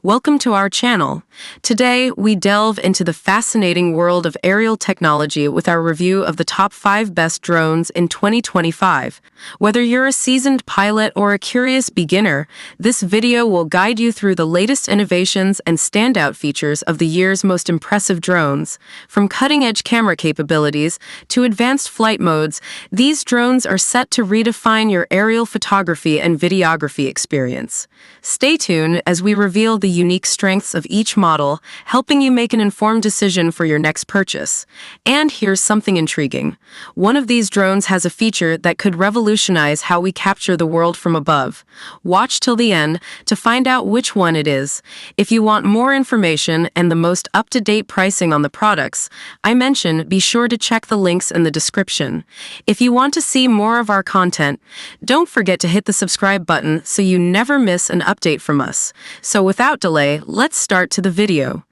Welcome to our channel. Today, we delve into the fascinating world of aerial technology with our review of the top 5 best drones in 2025. Whether you're a seasoned pilot or a curious beginner, this video will guide you through the latest innovations and standout features of the year's most impressive drones. From cutting-edge camera capabilities to advanced flight modes, these drones are set to redefine your aerial photography and videography experience. Stay tuned as we reveal the unique strengths of each model, helping you make an informed decision for your next purchase. And here's something intriguing. One of these drones has a feature that could revolutionize how we capture the world from above. Watch till the end to find out which one it is. If you want more information and the most up-to-date pricing on the products I mentioned, be sure to check the links in the description. If you want to see more of our content, don't forget to hit the subscribe button so you never miss an update from us. So without delay, let's start to the video.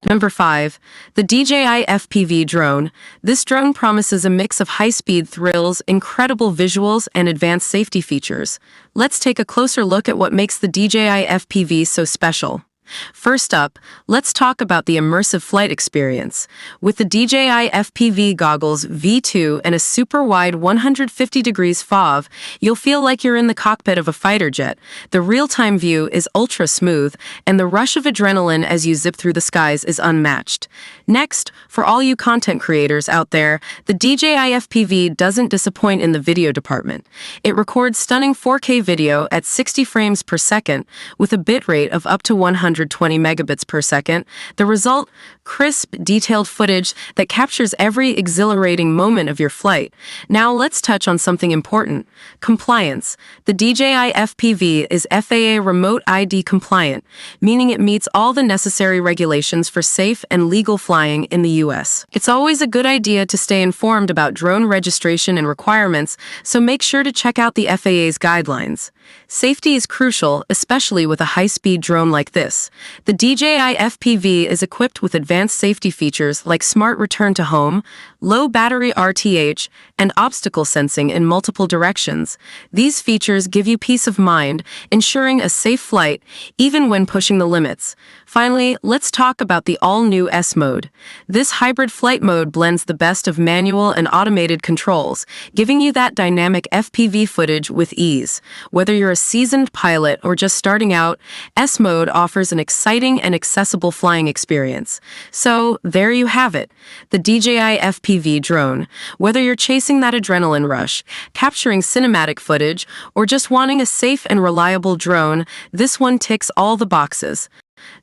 Number 5. The DJI FPV Drone. This drone promises a mix of high-speed thrills, incredible visuals, and advanced safety features. Let's take a closer look at what makes the DJI FPV so special. First up, let's talk about the immersive flight experience. With the DJI FPV goggles V2 and a super-wide 150 degrees FOV, you'll feel like you're in the cockpit of a fighter jet. The real-time view is ultra-smooth, and the rush of adrenaline as you zip through the skies is unmatched. Next, for all you content creators out there, the DJI FPV doesn't disappoint in the video department. It records stunning 4K video at 60 frames per second with a bitrate of up to 120 megabits per second. The result, crisp, detailed footage that captures every exhilarating moment of your flight. Now let's touch on something important: compliance. The DJI FPV is FAA Remote ID compliant, meaning it meets all the necessary regulations for safe and legal flying in the US. It's always a good idea to stay informed about drone registration and requirements, so make sure to check out the FAA's guidelines. Safety is crucial, especially with a high-speed drone like this. The DJI FPV is equipped with advanced safety features like smart return to home, low battery RTH, and obstacle sensing in multiple directions. These features give you peace of mind, ensuring a safe flight even when pushing the limits. Finally, let's talk about the all-new S mode. This hybrid flight mode blends the best of manual and automated controls, giving you that dynamic FPV footage with ease. Whether you're a seasoned pilot or just starting out, S mode offers an exciting and accessible flying experience. So, there you have it, the DJI FPV drone. Whether you're chasing that adrenaline rush, capturing cinematic footage, or just wanting a safe and reliable drone, this one ticks all the boxes.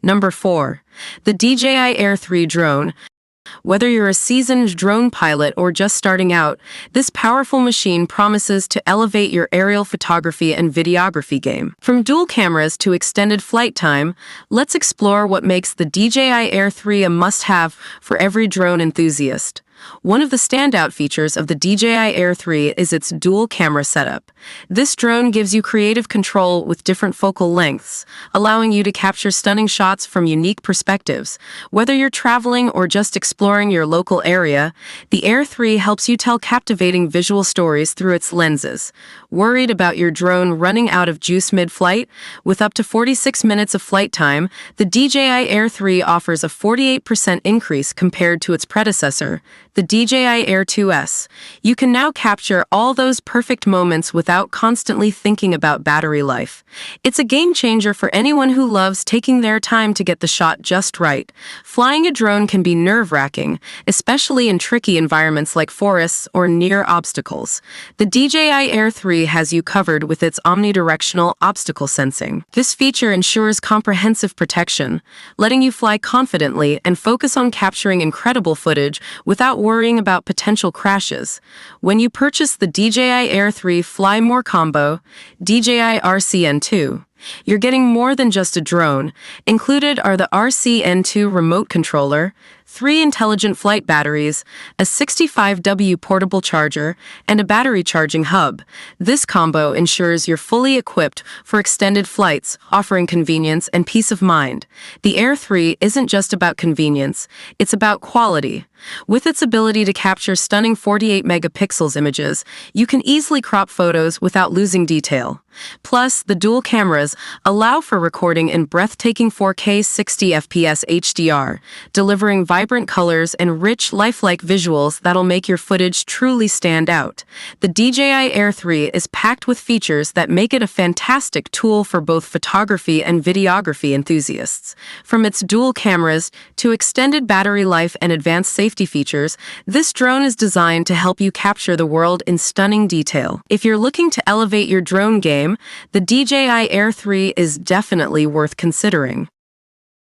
Number 4. The DJI Air 3 drone. Whether you're a seasoned drone pilot or just starting out, this powerful machine promises to elevate your aerial photography and videography game. From dual cameras to extended flight time, let's explore what makes the DJI Air 3 a must-have for every drone enthusiast. One of the standout features of the DJI Air 3 is its dual camera setup. This drone gives you creative control with different focal lengths, allowing you to capture stunning shots from unique perspectives. Whether you're traveling or just exploring your local area, the Air 3 helps you tell captivating visual stories through its lenses. Worried about your drone running out of juice mid-flight? With up to 46 minutes of flight time, the DJI Air 3 offers a 48% increase compared to its predecessor, the DJI Air 2S. You can now capture all those perfect moments without constantly thinking about battery life. It's a game changer for anyone who loves taking their time to get the shot just right. Flying a drone can be nerve-wracking, especially in tricky environments like forests or near obstacles. The DJI Air 3 has you covered with its omnidirectional obstacle sensing. This feature ensures comprehensive protection, letting you fly confidently and focus on capturing incredible footage without worrying about potential crashes. When you purchase the DJI Air 3 Fly More Combo, DJI RCN2, You're getting more than just a drone. Included are the RCN2 remote controller, 3 intelligent flight batteries, a 65W portable charger, and a battery charging hub. This combo ensures you're fully equipped for extended flights, offering convenience and peace of mind. The Air 3 isn't just about convenience, it's about quality. With its ability to capture stunning 48 megapixels images, you can easily crop photos without losing detail. Plus, the dual cameras allow for recording in breathtaking 4K 60 FPS HDR, delivering vibrant colors and rich, lifelike visuals that'll make your footage truly stand out. The DJI Air 3 is packed with features that make it a fantastic tool for both photography and videography enthusiasts. From its dual cameras to extended battery life and advanced safety features, this drone is designed to help you capture the world in stunning detail. If you're looking to elevate your drone game, the DJI Air 3 is definitely worth considering.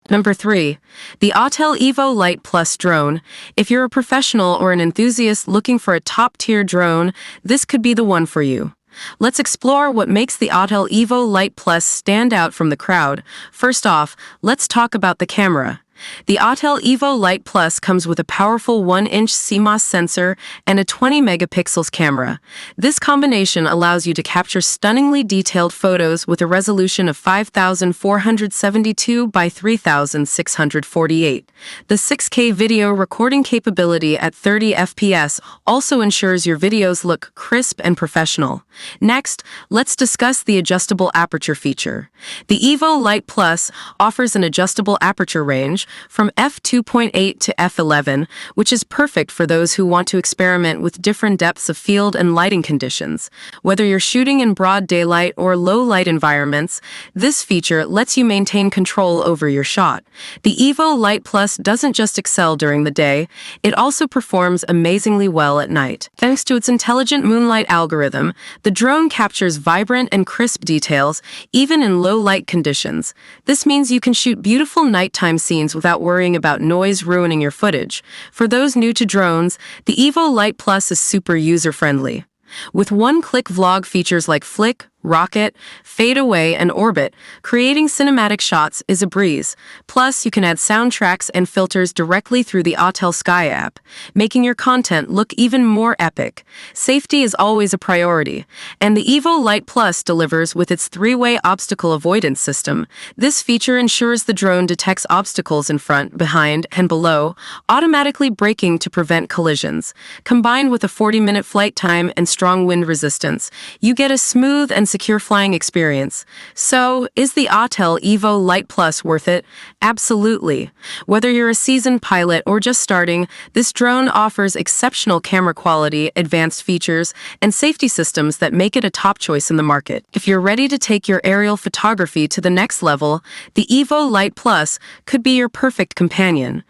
Number 3. The Autel Evo Lite Plus drone. If you're a professional or an enthusiast looking for a top-tier drone, this could be the one for you. Let's explore what makes the Autel Evo Lite Plus stand out from the crowd. First off, let's talk about the camera. The Autel Evo Lite Plus comes with a powerful 1-inch CMOS sensor and a 20 megapixels camera. This combination allows you to capture stunningly detailed photos with a resolution of 5,472 by 3,648. The 6K video recording capability at 30 FPS also ensures your videos look crisp and professional. Next, let's discuss the adjustable aperture feature. The Evo Lite Plus offers an adjustable aperture range from f2.8 to f11, which is perfect for those who want to experiment with different depths of field and lighting conditions. Whether you're shooting in broad daylight or low-light environments, this feature lets you maintain control over your shot. The Evo Lite Plus doesn't just excel during the day, it also performs amazingly well at night. Thanks to its intelligent moonlight algorithm, the drone captures vibrant and crisp details, even in low-light conditions. This means you can shoot beautiful nighttime scenes without worrying about noise ruining your footage. For those new to drones, the Evo Lite Plus is super user-friendly. With one-click vlog features like flick, rocket, fade away, and orbit, creating cinematic shots is a breeze. Plus, you can add soundtracks and filters directly through the Autel Sky app, making your content look even more epic. Safety is always a priority, and the Evo Lite Plus delivers with its 3-way obstacle avoidance system. This feature ensures the drone detects obstacles in front, behind, and below, automatically braking to prevent collisions. Combined with a 40-minute flight time and strong wind resistance, you get a smooth and secure flying experience. So, is the Autel Evo Lite Plus worth it? Absolutely. Whether you're a seasoned pilot or just starting, this drone offers exceptional camera quality, advanced features, and safety systems that make it a top choice in the market. If you're ready to take your aerial photography to the next level, the Evo Lite Plus could be your perfect companion.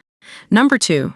Number 2.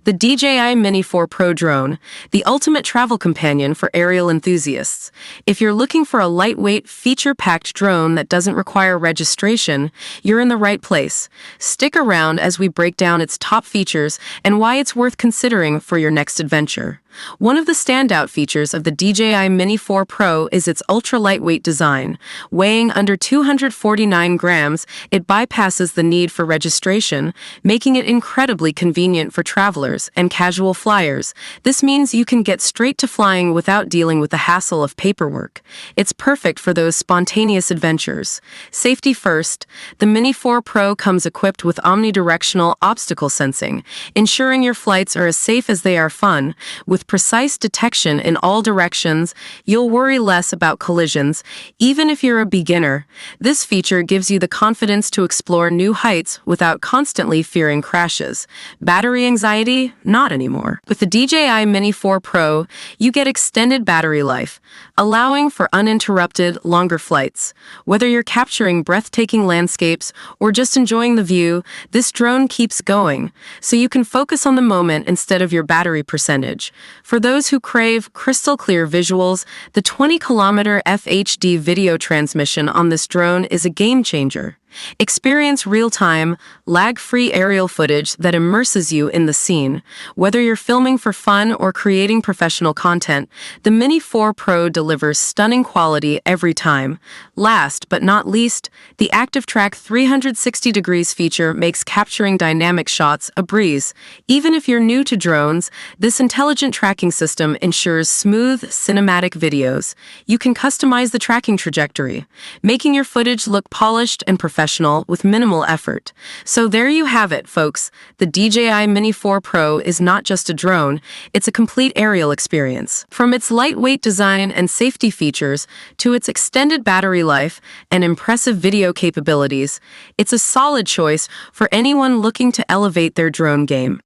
The DJI Mini 4 Pro drone, the ultimate travel companion for aerial enthusiasts. If you're looking for a lightweight, feature-packed drone that doesn't require registration, you're in the right place. Stick around as we break down its top features and why it's worth considering for your next adventure. One of the standout features of the DJI Mini 4 Pro is its ultra-lightweight design. Weighing under 249 grams, it bypasses the need for registration, making it incredibly convenient for travelers and casual flyers. This means you can get straight to flying without dealing with the hassle of paperwork. It's perfect for those spontaneous adventures. Safety first, the Mini 4 Pro comes equipped with omnidirectional obstacle sensing, ensuring your flights are as safe as they are fun. With precise detection in all directions, you'll worry less about collisions, even if you're a beginner. This feature gives you the confidence to explore new heights without constantly fearing crashes. Battery anxiety? Not anymore. With the DJI Mini 4 Pro, you get extended battery life, allowing for uninterrupted, longer flights. Whether you're capturing breathtaking landscapes or just enjoying the view, this drone keeps going, so you can focus on the moment instead of your battery percentage. For those who crave crystal-clear visuals, the 20-kilometer FHD video transmission on this drone is a game-changer. Experience real-time, lag-free aerial footage that immerses you in the scene. Whether you're filming for fun or creating professional content, the Mini 4 Pro delivers stunning quality every time. Last but not least, the Active Track 360 degrees feature makes capturing dynamic shots a breeze. Even if you're new to drones, this intelligent tracking system ensures smooth, cinematic videos. You can customize the tracking trajectory, making your footage look polished and professional with minimal effort. So there you have it, folks. The DJI Mini 4 Pro is not just a drone, it's a complete aerial experience. From its lightweight design and safety features to its extended battery life and impressive video capabilities, it's a solid choice for anyone looking to elevate their drone game.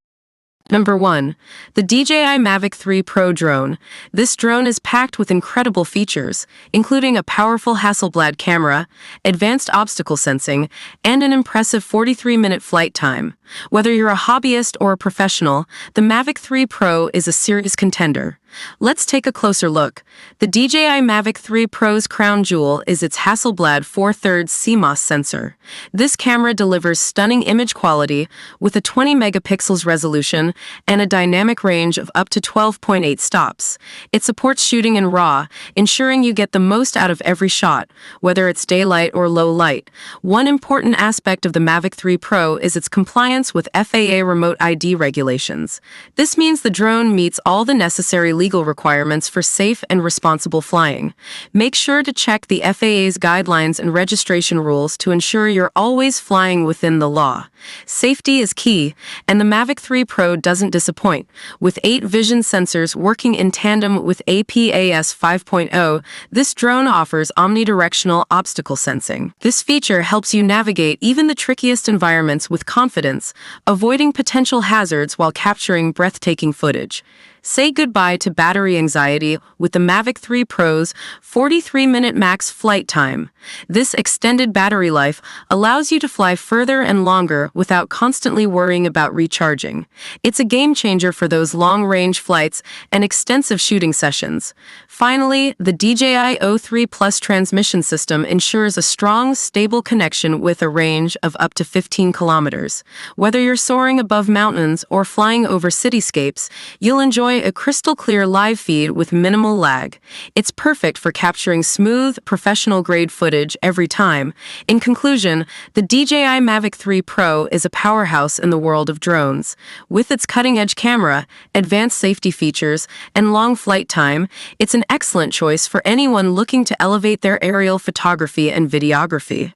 Number 1. The DJI Mavic 3 Pro Drone. This drone is packed with incredible features, including a powerful Hasselblad camera, advanced obstacle sensing, and an impressive 43-minute flight time. Whether you're a hobbyist or a professional, the Mavic 3 Pro is a serious contender. Let's take a closer look. The DJI Mavic 3 Pro's crown jewel is its Hasselblad 4/3 CMOS sensor. This camera delivers stunning image quality with a 20 megapixels resolution and a dynamic range of up to 12.8 stops. It supports shooting in RAW, ensuring you get the most out of every shot, whether it's daylight or low light. One important aspect of the Mavic 3 Pro is its compliance with FAA remote ID regulations. This means the drone meets all the necessary legal requirements for safe and responsible flying. Make sure to check the FAA's guidelines and registration rules to ensure you're always flying within the law. Safety is key, and the Mavic 3 Pro doesn't disappoint. With 8 vision sensors working in tandem with APAS 5.0, this drone offers omnidirectional obstacle sensing. This feature helps you navigate even the trickiest environments with confidence, avoiding potential hazards while capturing breathtaking footage. Say goodbye to battery anxiety with the Mavic 3 Pro's 43-minute max flight time. This extended battery life allows you to fly further and longer without constantly worrying about recharging. It's a game changer for those long-range flights and extensive shooting sessions. Finally, the DJI O3 Plus transmission system ensures a strong, stable connection with a range of up to 15 kilometers. Whether you're soaring above mountains or flying over cityscapes, you'll enjoy a crystal-clear live feed with minimal lag. It's perfect for capturing smooth, professional-grade footage every time. In conclusion, the DJI Mavic 3 Pro is a powerhouse in the world of drones. With its cutting-edge camera, advanced safety features, and long flight time, it's an excellent choice for anyone looking to elevate their aerial photography and videography.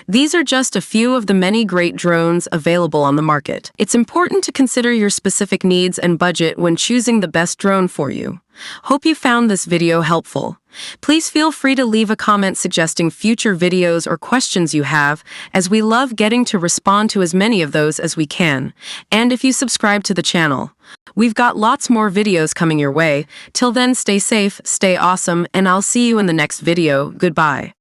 These are just a few of the many great drones available on the market. It's important to consider your specific needs and budget when choosing the best drone for you. Hope you found this video helpful. Please feel free to leave a comment suggesting future videos or questions you have, as we love getting to respond to as many of those as we can. And if you subscribe to the channel, we've got lots more videos coming your way. Till then, stay safe, stay awesome, and I'll see you in the next video. Goodbye.